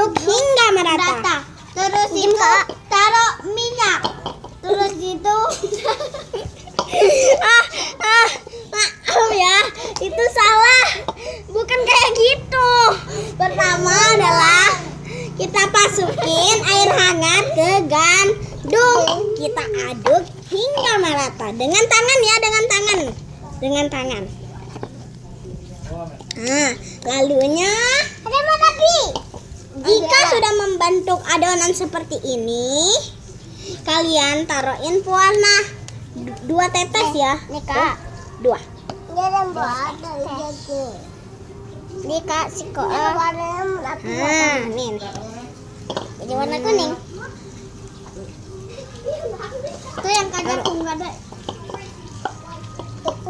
aduk hingga merata. Terus itu taruh minyak. Terus itu maaf ya, itu salah. Bukan kayak gitu. Pertama adalah kita masukin air hangat ke gandum. Kita aduk hingga merata dengan tangan ya, dengan tangan. Nah, lalunya jika sudah membentuk adonan seperti ini, kalian taruhin pewarna 2 tetes ya. nih Kak. 2. Nih Kak, si kok. Nah, nih. Jadi warna kuning. Itu yang kagak ada.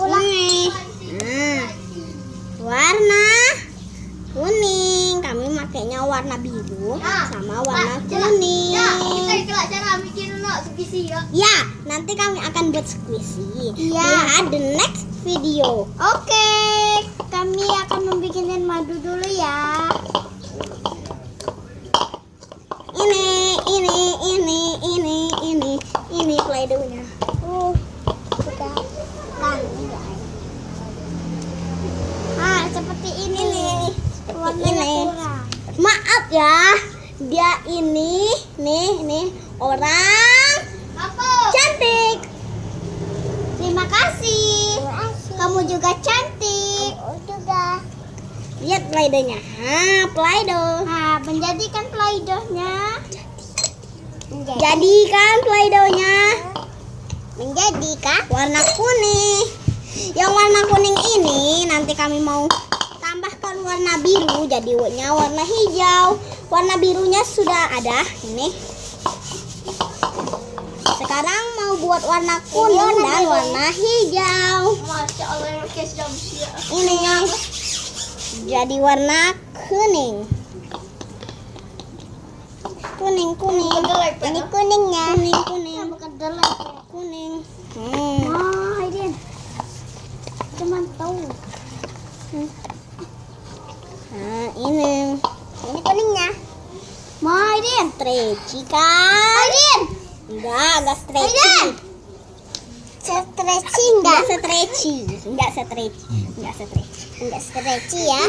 Ini. Nah, warna kuning. Kami makainya warna biru sama warna kuning. Cara bikin squishy ya. Ya, nanti kami akan buat squishy. Iya. Lihat the next video. Oke, kami akan membikin madu dulu ya. Ini play-doh-nya. Seperti ini nih. Maaf ya, dia ini nih orang cantik. Terima kasih. Kamu juga cantik. Lihat play-doh-nya. Play-doh. Nah, menjadikan play-doh-nya. Jadikan play-doh-nya Menjadikan warna kuning. Yang warna kuning ini nanti kami mau tambahkan warna biru, jadinya warna hijau. Warna birunya sudah ada ini. Sekarang mau buat warna kuning dan warna hijau. Masya Allah, Ini jadi warna kuning. Kuning. ini kuningnya. Kuning. Bukan delek. Kuning. Aiden. Cuman tahu. Nah, ini kuningnya. Aiden, stretchy kan? Aiden. Enggak stretchy. Aiden. Stretching Enggak stretchy ya.